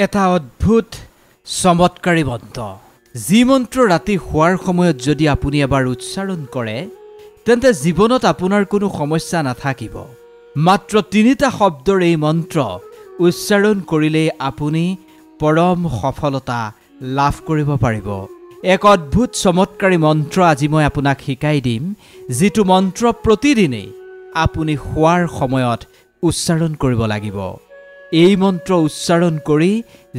এটা অদ্ভুত চমৎকাৰী মন্ত্ৰ যি মন্ত্ৰ ৰাতি শোৱাৰ সময়ত যদি আপুনি এবাৰ উচ্চাৰণ কৰে তেন্তে জীৱনত আপোনাৰ কোনো সমস্যা নাথাকিব। মাত্ৰ তিনিটা শব্দৰ এই মন্ত্ৰ উচ্চাৰণ কৰিলে আপুনি পৰম সফলতা লাভ কৰিব পাৰিব। এক অদ্ভুত চমৎকাৰী মন্ত্ৰ আজি মই আপোনাক শিকাই দিম, যিটো মন্ত্ৰ প্ৰতিদিনেই আপুনি শোৱাৰ সময়ত উচ্চাৰণ কৰিব লাগিব। এই মন্ত্ৰ উচ্চাৰণ কৰি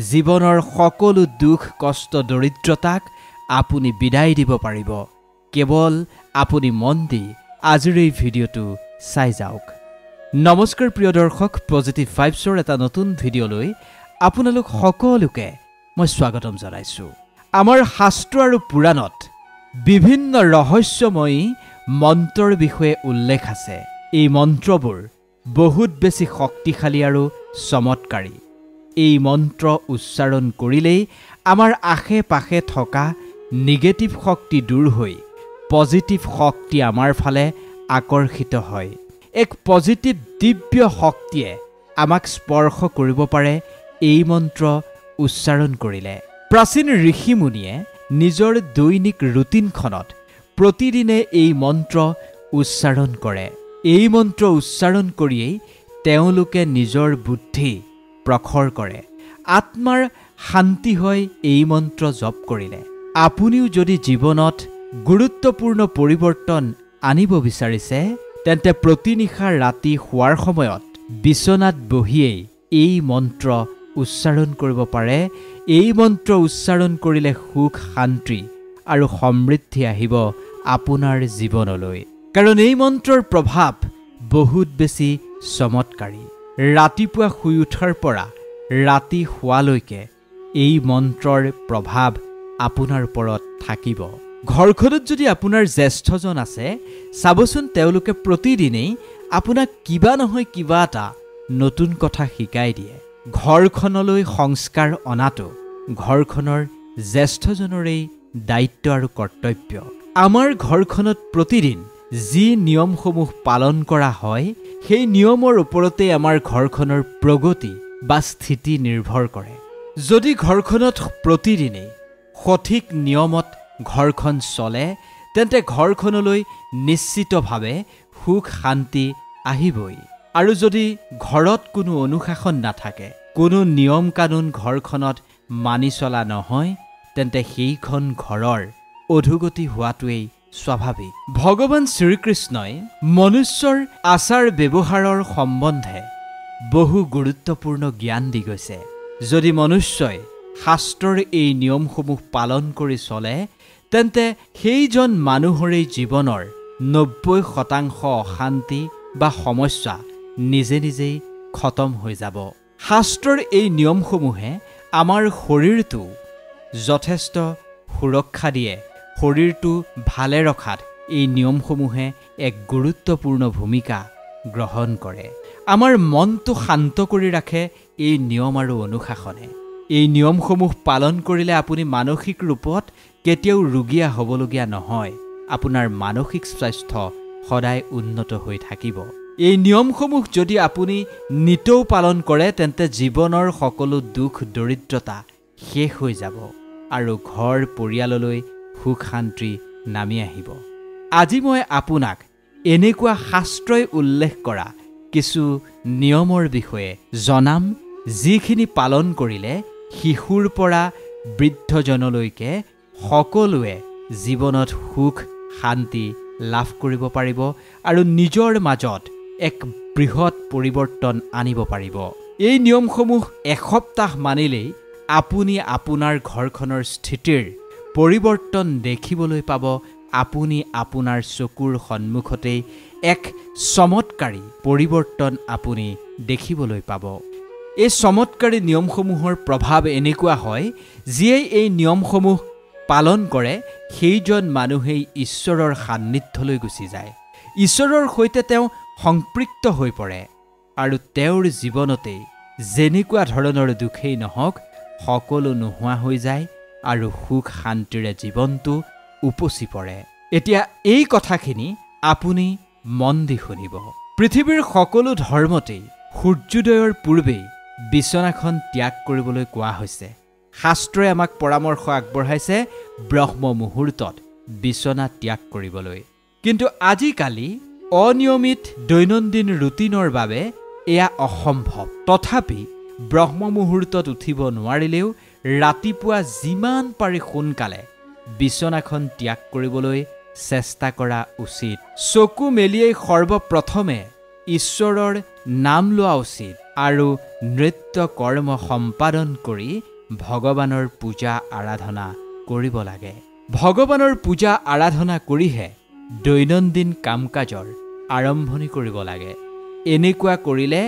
জীৱনৰ সকলো দুখ কষ্ট দৰিদ্ৰতাক আপুনি বিদায় দিব পাৰিব। কেৱল আপুনি মন দি আজিৰ এই ভিডিঅ'টো চাই যাওক। নমস্কাৰ প্ৰিয় দৰ্শক, পজিটিভ ভাইবছৰ এটা নতুন ভিডিঅ'লৈ আপোনালোক সকলোকে মই স্বাগতম জনাইছোঁ। আমাৰ শাস্ত্ৰ আৰু পুৰাণত বিভিন্ন ৰহস্যময়ী মন্ত্ৰৰ বিষয়ে উল্লেখ আছে। এই মন্ত্ৰবোৰ বহুত বেছি শক্তিশালী আৰু চমৎকাৰী। এই মন্ত্ৰ উচ্চাৰণ কৰিলেই আমাৰ আশে পাশে থকা নিগেটিভ শক্তি দূৰ হৈ পজিটিভ শক্তি আমাৰ ফালে আকৰ্ষিত হয়। এক পজিটিভ দিব্য শক্তিয়ে আমাক স্পৰ্শ কৰিব পাৰে এই মন্ত্ৰ উচ্চাৰণ কৰিলে। প্ৰাচীন ঋষিমুনিয়ে নিজৰ দৈনিক ৰুটিনখনত প্ৰতিদিনে এই মন্ত্ৰ উচ্চাৰণ কৰে। এই মন্ত্ৰ উচ্চাৰণ কৰিয়েই তেওঁলোকে নিজৰ বুদ্ধি প্ৰখৰ কৰে। আত্মাৰ শান্তি হয় এই মন্ত্ৰ জপ কৰিলে। আপুনিও যদি জীৱনত গুৰুত্বপূৰ্ণ পৰিৱৰ্তন আনিব বিচাৰিছে তেন্তে প্ৰতি নিশা ৰাতি শোৱাৰ সময়ত বিচনাত বহিয়েই এই মন্ত্ৰ উচ্চাৰণ কৰিব পাৰে। এই মন্ত্ৰ উচ্চাৰণ কৰিলে সুখ শান্তি আৰু সমৃদ্ধি আহিব আপোনাৰ জীৱনলৈ, কাৰণ এই মন্ত্ৰৰ প্ৰভাৱ বহুত বেছি চমৎকাৰী। ৰাতিপুৱা শুই উঠাৰ পৰা ৰাতি শোৱালৈকে এই মন্ত্ৰৰ প্ৰভাৱ আপোনাৰ ওপৰত থাকিব। ঘৰখনত যদি আপোনাৰ জ্যেষ্ঠজন আছে, চাবচোন তেওঁলোকে প্ৰতিদিনেই আপোনাক কিবা নহয় কিবা এটা নতুন কথা শিকাই দিয়ে। ঘৰখনলৈ সংস্কাৰ অনাটো ঘৰখনৰ জ্যেষ্ঠজনৰেই দায়িত্ব আৰু কৰ্তব্য। আমাৰ ঘৰখনত প্ৰতিদিন যি নিয়মসমূহ পালন কৰা হয় সেই নিয়মৰ ওপৰতে আমাৰ ঘৰখনৰ প্ৰগতি বা স্থিতি নিৰ্ভৰ কৰে। যদি ঘৰখনত প্ৰতিদিনেই সঠিক নিয়মত ঘৰখন চলে তেন্তে ঘৰখনলৈ নিশ্চিতভাৱে সুখ শান্তি আহিবই। আৰু যদি ঘৰত কোনো অনুশাসন নাথাকে, কোনো নিয়ম কানুন ঘৰখনত মানি চলা নহয়, তেন্তে সেইখন ঘৰৰ অধোগতি হোৱাটোৱেই স্বাভাৱিক। ভগৱান শ্ৰীকৃষ্ণই মনুষ্যৰ আচাৰ ব্যৱহাৰৰ সম্বন্ধে বহু গুৰুত্বপূৰ্ণ জ্ঞান দি গৈছে। যদি মনুষ্যই শাস্ত্ৰৰ এই নিয়মসমূহ পালন কৰি চলে তেন্তে সেইজন মানুহৰেই জীৱনৰ 90% অশান্তি বা সমস্যা নিজে নিজেই খতম হৈ যাব। শাস্ত্ৰৰ এই নিয়মসমূহে আমাৰ শৰীৰটো যথেষ্ট সুৰক্ষা দিয়ে। শৰীৰটো ভালে ৰখাত এই নিয়মসমূহে এক গুৰুত্বপূৰ্ণ ভূমিকা গ্ৰহণ কৰে। আমাৰ মনটো শান্ত কৰি ৰাখে এই নিয়ম আৰু অনুশাসনে। এই নিয়মসমূহ পালন কৰিলে আপুনি মানসিক ৰূপত কেতিয়াও ৰোগীয়া হ'বলগীয়া নহয়। আপোনাৰ মানসিক স্বাস্থ্য সদায় উন্নত হৈ থাকিব। এই নিয়মসমূহ যদি আপুনি নিতৌ পালন কৰে তেন্তে জীৱনৰ সকলো দুখ দৰিদ্ৰতা শেষ হৈ যাব আৰু ঘৰ পৰিয়াললৈ সুখ শান্তি নামি আহিব। আজি মই আপোনাক এনেকুৱা শাস্ত্ৰই উল্লেখ কৰা কিছু নিয়মৰ বিষয়ে জনাম, যিখিনি পালন কৰিলে শিশুৰ পৰা বৃদ্ধজনলৈকে সকলোৱে জীৱনত সুখ শান্তি লাভ কৰিব পাৰিব আৰু নিজৰ মাজত এক বৃহৎ পৰিৱৰ্তন আনিব পাৰিব। এই নিয়মসমূহ এসপ্তাহ মানিলেই আপুনি আপোনাৰ ঘৰখনৰ স্থিতিৰ পৰিৱৰ্তন দেখিবলৈ পাব। আপুনি আপোনাৰ চকুৰ সন্মুখতেই এক চমৎকাৰী পৰিৱৰ্তন আপুনি দেখিবলৈ পাব। এই চমৎকাৰী নিয়মসমূহৰ প্ৰভাৱ এনেকুৱা হয়, যিয়ে এই নিয়মসমূহ পালন কৰে সেইজন মানুহেই ঈশ্বৰৰ সান্নিধ্যলৈ গুচি যায়। ঈশ্বৰৰ সৈতে তেওঁ সম্পৃক্ত হৈ পৰে আৰু তেওঁৰ জীৱনতেই যেনেকুৱা ধৰণৰ দুখেই নহওক সকলো নোহোৱা হৈ যায় আৰু সুখ শান্তিৰে জীৱনটো উপচি পৰে। এতিয়া এই কথাখিনি আপুনি মন দি শুনিব। পৃথিৱীৰ সকলো ধৰ্মতেই সূৰ্যোদয়ৰ পূৰ্বেই বিছনাখন ত্যাগ কৰিবলৈ কোৱা হৈছে। শাস্ত্ৰই আমাক পৰামৰ্শ আগবঢ়াইছে ব্ৰহ্ম মুহূৰ্তত বিছনা ত্যাগ কৰিবলৈ। কিন্তু আজিকালি অনিয়মিত দৈনন্দিন ৰুটিনৰ বাবে এয়া অসম্ভৱ। তথাপি ব্ৰহ্ম মুহূৰ্তত উঠিব নোৱাৰিলেও ৰাতিপুৱা যিমান পাৰি সোনকালে বিছনাখন ত্যাগ কৰিবলৈ চেষ্টা কৰা উচিত। চকু মেলিয়েই সৰ্বপ্ৰথমে ঈশ্বৰৰ নাম লোৱা উচিত আৰু নৃত্য কৰ্ম সম্পাদন কৰি ভগৱানৰ পূজা আৰাধনা কৰিব লাগে। ভগৱানৰ পূজা আৰাধনা কৰিহে দৈনন্দিন কাম কাজৰ আৰম্ভণি কৰিব লাগে। এনেকুৱা কৰিলে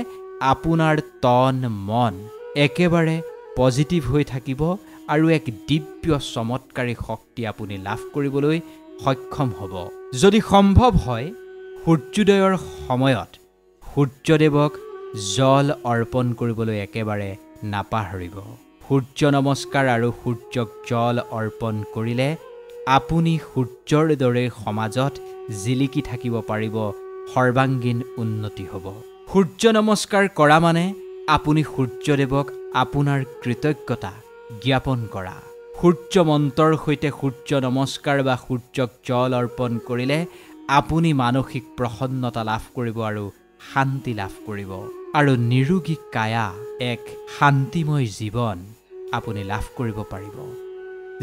আপোনাৰ তন মন একেবাৰে পজিটিভ হৈ থাকিব আৰু এক দিব্য চমৎকাৰী শক্তি আপুনি লাভ কৰিবলৈ সক্ষম হ'ব। যদি সম্ভৱ হয় সূৰ্যোদয়ৰ সময়ত সূৰ্যদেৱক জল অৰ্পণ কৰিবলৈ একেবাৰে নাপাহৰিব। সূৰ্য নমস্কাৰ আৰু সূৰ্যক জল অৰ্পণ কৰিলে আপুনি সূৰ্যৰ দৰে সমাজত জিলিকি থাকিব পাৰিব, সৰ্বাংগীন উন্নতি হ'ব। সূৰ্য নমস্কাৰ কৰা মানে আপুনি সূৰ্যদেৱক আপোনাৰ কৃতজ্ঞতা জ্ঞাপন কৰা। সূৰ্য মন্ত্ৰৰ সৈতে সূৰ্য নমস্কাৰ বা সূৰ্যক জল অৰ্পণ কৰিলে আপুনি মানসিক প্ৰসন্নতা লাভ কৰিব আৰু শান্তি লাভ কৰিব আৰু নিৰোগী কায়া এক শান্তিময় জীৱন আপুনি লাভ কৰিব পাৰিব।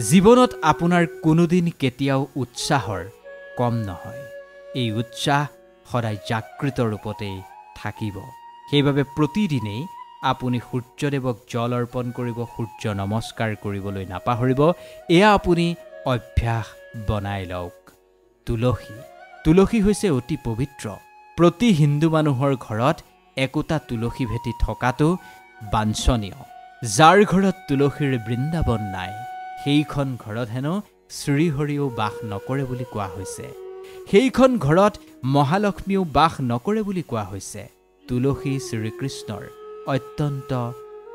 জীৱনত আপোনাৰ কোনোদিন কেতিয়াও উৎসাহৰ কম নহয়। এই উৎসাহ সদায় জাগৃত ৰূপতেই থাকিব। সেইবাবে প্ৰতিদিনেই আপুনি সূৰ্যদেৱক জল অৰ্পণ কৰিব, সূৰ্য নমস্কাৰ কৰিবলৈ নাপাহৰিব। এয়া আপুনি অভ্যাস বনাই লওক। তুলসী হৈছে অতি পবিত্ৰ। প্ৰতি হিন্দু মানুহৰ ঘৰত একোটা তুলসী ভেটি থকাটো বাঞ্ছনীয়। যাৰ ঘৰত তুলসীৰ বৃন্দাবন নাই সেইখন ঘৰত হেনো শ্ৰীহৰিও বাস নকৰে বুলি কোৱা হৈছে। সেইখন ঘৰত মহালক্ষ্মীও বাস নকৰে বুলি কোৱা হৈছে। তুলসী শ্ৰীকৃষ্ণৰ অত্যন্ত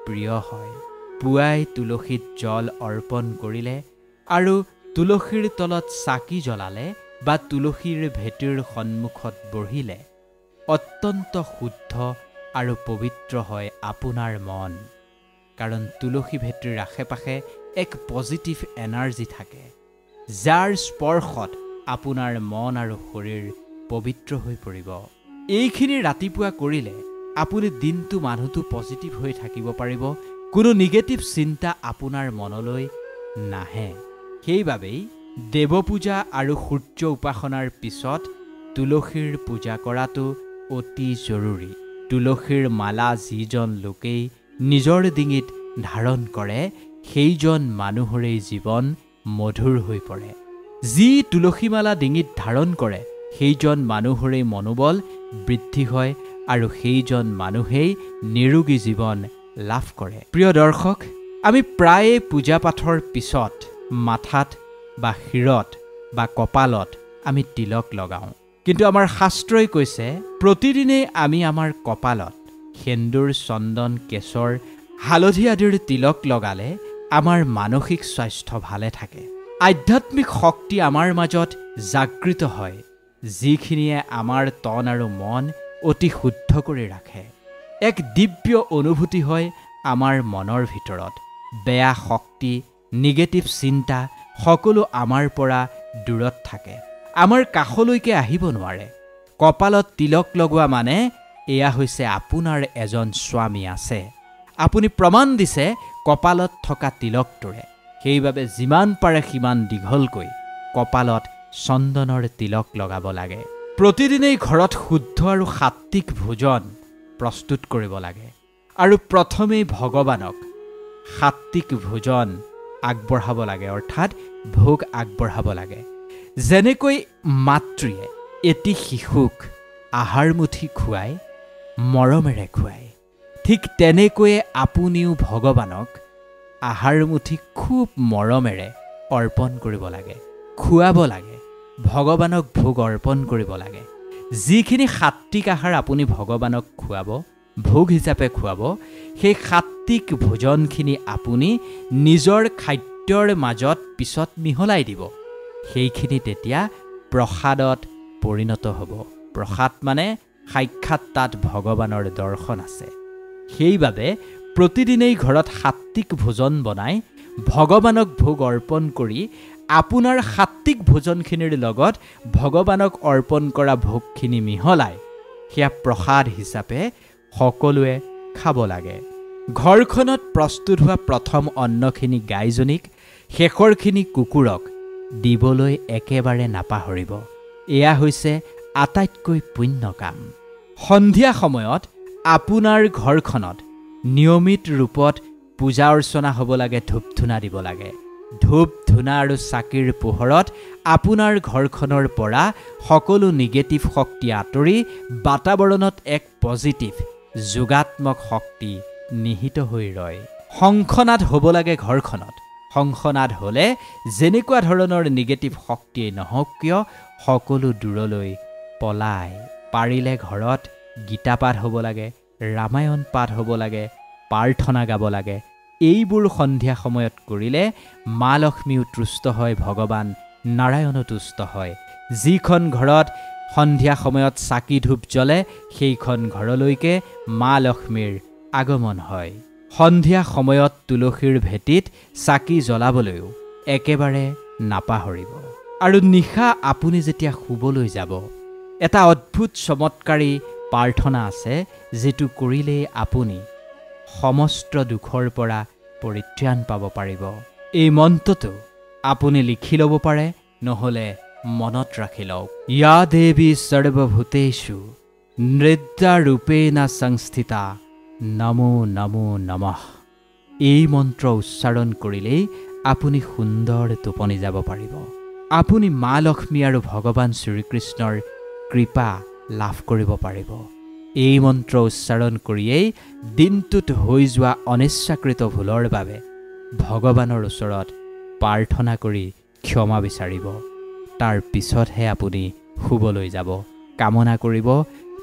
প্ৰিয় হয়। পুৱাই তুলসীত জল অৰ্পণ কৰিলে আৰু তুলসীৰ তলত চাকি জ্বলালে বা তুলসীৰ ভেটিৰ সন্মুখত বহিলে অত্যন্ত শুদ্ধ আৰু পবিত্ৰ হয় আপোনাৰ মন। কাৰণ তুলসী ভেটিৰ আশে পাশে এক পজিটিভ এনাৰ্জি থাকে, যাৰ স্পৰ্শত আপোনাৰ মন আৰু শৰীৰ পবিত্ৰ হৈ পৰিব। এইখিনি ৰাতিপুৱা কৰিলে আপুনি দিনটো মানুহটো পজিটিভ হৈ থাকিব পাৰিব। কোনো নিগেটিভ চিন্তা আপোনাৰ মনলৈ নাহে। সেইবাবেই দেৱ পূজা আৰু সূৰ্য উপাসনাৰ পিছত তুলসীৰ পূজা কৰাটো অতি জৰুৰী। তুলসীৰ মালা যিজন লোকেই নিজৰ ডিঙিত ধাৰণ কৰে সেইজন মানুহৰেই জীৱন মধুৰ হৈ পৰে। যি তুলসী মালা ডিঙিত ধাৰণ কৰে সেইজন মানুহৰেই মনোবল বৃদ্ধি হয় আৰু সেইজন মানুহেই নিৰোগী জীৱন লাভ কৰে। প্ৰিয় দৰ্শক, আমি প্ৰায়ে পূজা পাঠৰ পিছত মাথাত বা শিৰত বা কপালত আমি তিলক লগাওঁ। কিন্তু আমাৰ শাস্ত্ৰই কৈছে প্ৰতিদিনেই আমি আমাৰ কপালত সেন্দুৰ, চন্দন, কেশৰ, হালধি আদিৰ তিলক লগালে আমাৰ মানসিক স্বাস্থ্য ভালে থাকে। আধ্যাত্মিক শক্তি আমাৰ মাজত জাগৃত হয়, যিখিনিয়ে আমাৰ তন আৰু মন অতি শুদ্ধ কৰি ৰাখে। এক দিব্য অনুভূতি হয় আমাৰ মনৰ ভিতৰত। বেয়া শক্তি, নিগেটিভ চিন্তা সকলো আমাৰ পৰা দূৰত থাকে, আমাৰ কাষলৈকে আহিব নোৱাৰে। কপালত তিলক লগোৱা মানে এয়া হৈছে আপোনাৰ এজন স্বামী আছে। আপুনি প্ৰমাণ দিছে কপালত থকা তিলকটোৰে। সেইবাবে যিমান পাৰে সিমান দীঘলকৈ কপালত চন্দনৰ তিলক লগাব লাগে। প্ৰতিদিনেই ঘৰত শুদ্ধ আৰু সাত্বিক ভোজন প্ৰস্তুত কৰিব লাগে আৰু প্ৰথমেই ভগৱানক সাত্বিক ভোজন আগবঢ়াব লাগে, অৰ্থাৎ ভোগ আগবঢ়াব লাগে। যেনেকৈ মাতৃয়ে এটি শিশুক আহাৰমুঠি খুৱাই মৰমেৰে খুৱায়, ঠিক তেনেকৈয়ে আপুনিও ভগৱানক আহাৰমুঠি খুব মৰমেৰে অৰ্পণ কৰিব লাগে, খুৱাব লাগে। ভগৱানক ভোগ অৰ্পণ কৰিব লাগে। যিখিনি সাত্বিক আহাৰ আপুনি ভগৱানক খুৱাব, ভোগ হিচাপে খুৱাব, সেই সাত্বিক ভোজনখিনি আপুনি নিজৰ খাদ্যৰ মাজত পিছত মিহলাই দিব। সেইখিনি তেতিয়া প্ৰসাদত পৰিণত হ'ব। প্ৰসাদ মানে সাক্ষাৎ তাত ভগৱানৰ দৰ্শন আছে। সেইবাবে প্ৰতিদিনেই ঘৰত সাত্বিক ভোজন বনাই ভগৱানক ভোগ অৰ্পণ কৰি আপোনাৰ সাত্বিক ভোজনখিনিৰ লগত ভগৱানক অৰ্পণ কৰা ভোগখিনি মিহলাই সেয়া প্ৰসাদ হিচাপে সকলোৱে খাব লাগে। ঘৰখনত প্ৰস্তুত হোৱা প্ৰথম অন্নখিনি গাইজনীক, শেষৰখিনি কুকুৰক দিবলৈ একেবাৰে নাপাহৰিব। এয়া হৈছে আটাইতকৈ পুণ্য কাম। সন্ধিয়া সময়ত আপোনাৰ ঘৰখনত নিয়মিত ৰূপত পূজা অৰ্চনা হ'ব লাগে, ধূপ ধূনা দিব লাগে। ধূপ ধূনা আৰু চাকিৰ পোহৰত আপোনাৰ ঘৰখনৰ পৰা সকলো নিগেটিভ শক্তি আঁতৰি বাতাবৰণত এক পজিটিভ যোগাত্মক শক্তি নিহিত হৈ ৰয়। শংখনাদ হ'ব লাগে ঘৰখনত। শংখনাদ হ'লে যেনেকুৱা ধৰণৰ নিগেটিভ শক্তিয়ে নহওক কিয় সকলো দূৰলৈ পলায়। পাৰিলে ঘৰত গীতা পাঠ হ'ব লাগে, ৰামায়ণ পাঠ হ'ব লাগে, প্ৰাৰ্থনা গাব লাগে। এইবোৰ সন্ধিয়া সময়ত কৰিলে মা লক্ষ্মীও তুষ্ট হয়, ভগৱান নাৰায়ণো তুষ্ট হয়। যিখন ঘৰত সন্ধিয়া সময়ত চাকি ধূপ জ্বলে সেইখন ঘৰলৈকে মা লক্ষ্মীৰ আগমন হয়। সন্ধিয়া সময়ত তুলসীৰ ভেটিত চাকি জ্বলাবলৈও একেবাৰে নাপাহৰিব। আৰু নিশা আপুনি যেতিয়া শুবলৈ যাব, এটা অদ্ভুত চমৎকাৰী প্ৰাৰ্থনা আছে যিটো কৰিলেই আপুনি সমস্ত দুখৰ পৰা পৰিত্ৰাণ পাব পাৰিব। এই মন্ত্ৰটো আপুনি লিখি ল'ব পাৰে, নহ'লে মনত ৰাখি লওক। ইয়া দেৱী সৰ্বভূতেষু নৃত্যাৰূপেণ সংস্থিতা নমো নমো নমঃ। এই মন্ত্ৰ উচ্চাৰণ কৰিলেই আপুনি সুন্দৰ টোপনি যাব পাৰিব। আপুনি মা লক্ষ্মী আৰু ভগৱান শ্ৰীকৃষ্ণৰ কৃপা লাভ কৰিব পাৰিব। এই মন্ত্ৰ উচ্চাৰণ কৰিয়েই দিনটোত হৈ যোৱা অনিচ্ছাকৃত ভুলৰ বাবে ভগৱানৰ ওচৰত প্ৰাৰ্থনা কৰি ক্ষমা বিচাৰিব। তাৰ পিছতহে আপুনি শুবলৈ যাব। কামনা কৰিব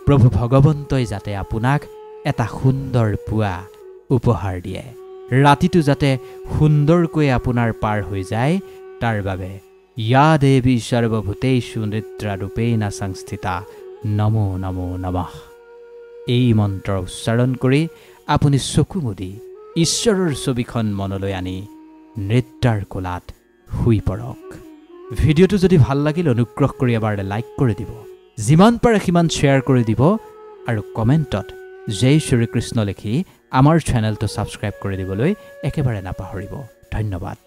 প্ৰভু ভগৱন্তই যাতে আপোনাক এটা সুন্দৰ পুৱা উপহাৰ দিয়ে, ৰাতিটো যাতে সুন্দৰকৈ আপোনাৰ পাৰ হৈ যায়। তাৰ বাবে ইয়া দেৱী সৰ্বভূতেষু নৃত্যাৰূপেণ সংস্থিতা নমো নমো নমঃ। এই মন্ত্ৰ উচ্চাৰণ কৰি আপুনি চকু মুদি ঈশ্বৰৰ ছবিখন মনলৈ আনি নৃত্যাৰ কোলাত শুই পৰক। ভিডিঅ'টো যদি ভাল লাগিল অনুগ্ৰহ কৰি এবাৰ লাইক কৰি দিব, যিমান পাৰে সিমান শ্বেয়াৰ কৰি দিব আৰু কমেণ্টত জয় শ্ৰীকৃষ্ণ লিখি আমাৰ চেনেলটো ছাবস্ক্ৰাইব কৰি দিবলৈ একেবাৰে নাপাহৰিব। ধন্যবাদ।